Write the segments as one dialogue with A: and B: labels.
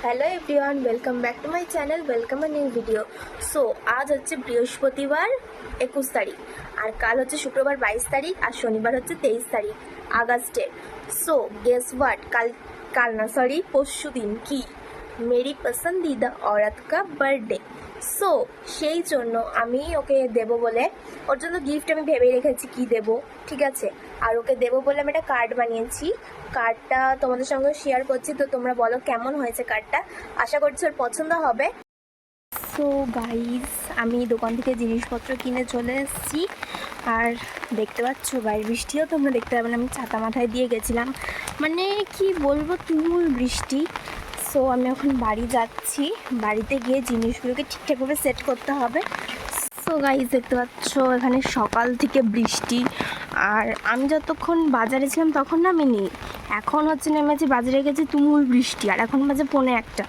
A: Hello everyone, welcome back to my channel, welcome a new video. So আজ হচ্ছে বৃহস্পতিবার 21 তারিখ, আর কাল হচ্ছে শুক্রবার 22 তারিখ, আর শনিবার হচ্ছে 23 তারিখ আগস্টের। সো গেস হোয়াট, কাল না সরি পরশু দিন কি মেরি পসন্দিদা औरत का বার্থডে। সো সেই জন্য আমি ওকে দেবো বলে, ওর জন্য গিফট আমি ভেবেই রেখেছি কি দেবো, ঠিক আছে। আর ওকে দেবো বলে আমি একটা কার্ড বানিয়েছি, কার্ডটা তোমাদের সঙ্গে শেয়ার করছি। তো তোমরা বলো কেমন হয়েছে কার্ডটা, আশা করছি ওর পছন্দ হবে। সো গাইস, আমি দোকান থেকে জিনিসপত্র কিনে চলে এসেছি, আর দেখতে পাচ্ছ বাইরে বৃষ্টিও তোমরা দেখতে পাবে না, আমি ছাতা মাথায় দিয়ে গেছিলাম, মানে কি বলবো তুমুল বৃষ্টি। সো আমি এখন বাড়ি যাচ্ছি, বাড়িতে গিয়ে জিনিসগুলোকে ঠিকঠাকভাবে সেট করতে হবে। সো গাইস দেখতে পাচ্ছ এখানে সকাল থেকে বৃষ্টি, আর আমি যতক্ষণ বাজারে ছিলাম তখন নামিনি, এখন হচ্ছে নেমেছি বাজারে গেছি তুমুল বৃষ্টি, আর এখন বাজে 1:45।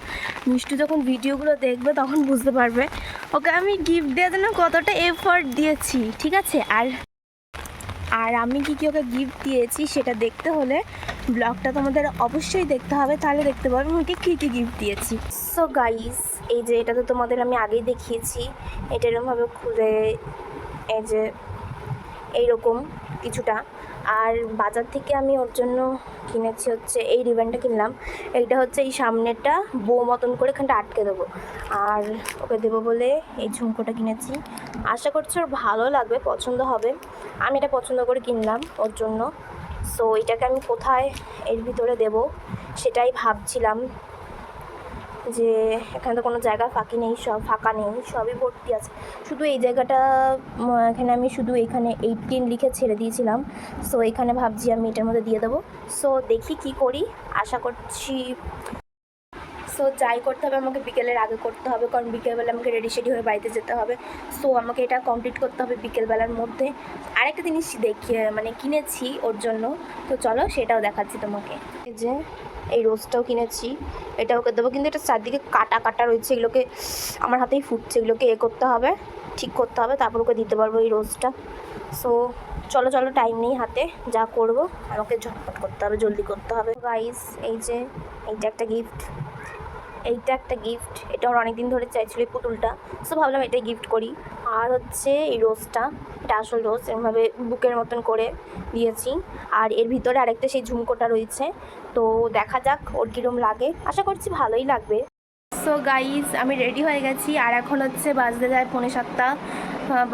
A: মিষ্টি যখন ভিডিওগুলো দেখবে তখন বুঝতে পারবে ওকে আমি গিফট দেওয়ার জন্য কতটা এফর্ট দিয়েছি, ঠিক আছে। আর আমি কি ওকে গিফট দিয়েছি সেটা দেখতে হলে ব্লগটা তোমাদের অবশ্যই দেখতে হবে, তাহলে দেখতে পারবে আমি কী কী গিফট দিয়েছি। সো গাইস, এই যে এটা তো তোমাদের আমি আগেই দেখিয়েছি, এটা এরকমভাবে খুলে এই যে এইরকম কিছুটা। আর বাজার থেকে আমি ওর জন্য কিনেছি হচ্ছে এই রিবনটা কিনলাম, এইটা হচ্ছে এই সামনেটা বো মতন করে এখানটা আটকে দেবো। আর ওকে দেবো বলে এই ঝুমকোটা কিনেছি, আশা করছি ওর ভালো লাগবে, পছন্দ হবে। আমি এটা পছন্দ করে কিনলাম ওর জন্য। সো এটাকে আমি কোথায় এর ভিতরে দেব সেটাই ভাবছিলাম, যে এখানে তো কোনো জায়গা ফাঁকা নেই, সবই ভর্তি আছে, শুধু এই জায়গাটা এখানে আমি শুধু এখানে 18 লিখে ছেড়ে দিয়েছিলাম। সো এখানে ভাবছি আমি এটার মধ্যে দিয়ে দেবো। সো দেখি কি করি, আশা করছি। সো যাই করতে হবে আমাকে বিকেলের আগে করতে হবে, কারণ বিকেলবেলা আমাকে রেডি শেডি হয়ে বাড়িতে যেতে হবে। সো আমাকে এটা কমপ্লিট করতে হবে বিকেলবেলার মধ্যে। আরেকটা জিনিস কিনেছি ওর জন্য, তো চলো সেটাও দেখাচ্ছি তোমাকে। এই যে এই রোজটাও কিনেছি, এটা ওকে দেবো, কিন্তু এটা চারদিকে কাটা কাটা রয়েছে, এগুলোকে আমার হাতেই ফুটছে, এগুলোকে করতে হবে, ঠিক করতে হবে, তারপর ওকে দিতে পারবো এই রোজটা। সো চলো টাইম নেই হাতে, যা করবো আমাকে ঝটপট করতে হবে, জলদি করতে হবে। গাইস এই যে এইটা একটা গিফট, এটা আমার অনেক দিন ধরে চাইছিল এই পুতুলটা, সো ভাবলাম এটাই গিফট করি। আর হচ্ছে এই রোজটা, এটা আসল রোজ, এরকমভাবে বুকের মতন করে দিয়েছি। আর এর ভিতরে আরেকটা সেই ঝুমকোটা রয়েছে, তো দেখা যাক ওর কীরকম লাগে, আশা করছি ভালোই লাগবে। সো গাইস, আমি রেডি হয়ে গেছি, আর এখন হচ্ছে বাজতে যায় 6:45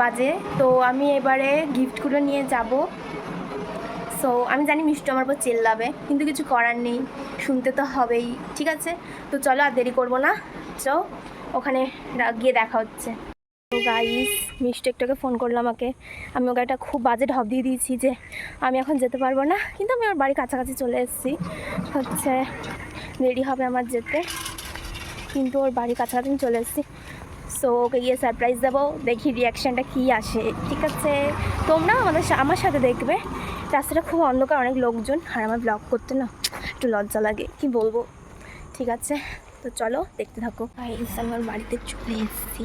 A: বাজে। তো আমি এবারে গিফটগুলো নিয়ে যাব। সো আমি জানি মিষ্টি আমার উপর চিল্লাবে, কিন্তু কিছু করার নেই, শুনতে তো হবেই, ঠিক আছে। তো চলো আর দেরি করবো না, ওখানে গিয়ে দেখা হচ্ছে। তো গাইস, মিষ্টি একটাকে ফোন করলাম আমাকে, আমি ওকে একটা খুব বাজে ঢপ দিয়ে দিয়েছি যে আমি এখন যেতে পারবো না, কিন্তু আমি ওর বাড়ির কাছাকাছি চলে এসেছি, হচ্ছে দেরি হবে আমার যেতে, কিন্তু ওর বাড়ির কাছাকাছি চলে এসেছি। সো ওকে গিয়ে সারপ্রাইজ দেবো, দেখি রিয়াকশানটা কী আসে, ঠিক আছে। তোমরা আমার সাথে দেখবে। রাস্তাটা খুব অন্ধকার, অনেক লোকজন, আর আমার ব্লগ করতে না একটু লজ্জা লাগে, কি বলবো, ঠিক আছে। তো চলো দেখতে থাকো। গাইস, আমি ওর বাড়িতে চলে এসেছি,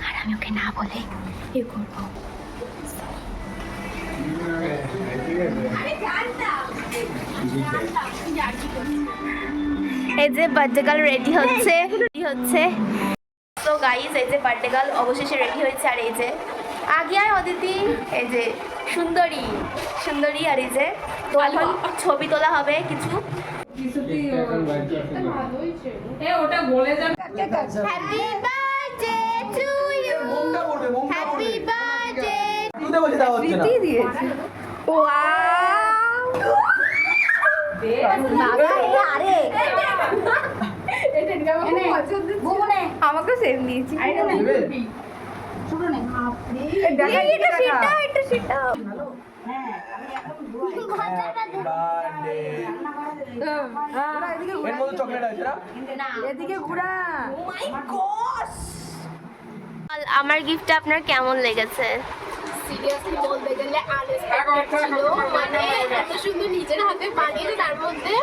A: আর আমি ওকে না বলে এ করবো। এই যে বার্থডে গার্ল রেডি হচ্ছে। তো গাইস, এই যে বার্থডে গার্ল অবশেষে রেডি হয়েছে, আর এই যে আগে আয় অদিতি, এই যে সুন্দরী, আর এই যে তো এখন ছবি তোলা হবে কিছু। Happy birthday to you, happy birthday. আমাকে সেম দিয়েছি, আমার গিফটটা আপনার কেমন লেগেছে?
B: সিরিয়াসলি বলতে গেলে আনএক্সপেক্টেড ছিল, মানে এত সুন্দর নিজের হাতে বানিয়েছে, তার মধ্যে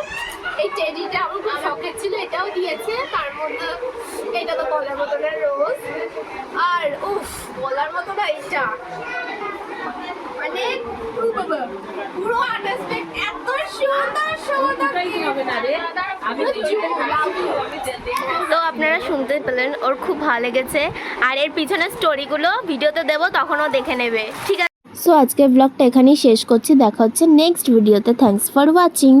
B: এই টেডিটা আমার খুব শখের ছিল, এটাও দিয়েছে, তার মধ্যে এটা তো বলার মতো না রোজ, আর বলার মতো না এটা, মানে পুরো আনএক্সপেক্টেড, এত সুন্দর সুন্দর
C: কি হবে না রে, আমি
A: তো আপনারা শুনতে পেলেন, ওর খুব ভালো লেগেছে। আর এর পিছনের স্টোরিগুলো ভিডিওতে দেবো, তখন ও দেখে নেবে, ঠিক আছে? সো আজকের ব্লগটা এখানেই শেষ করছি, দেখা হচ্ছে নেক্সট ভিডিওতে। Thanks for watching.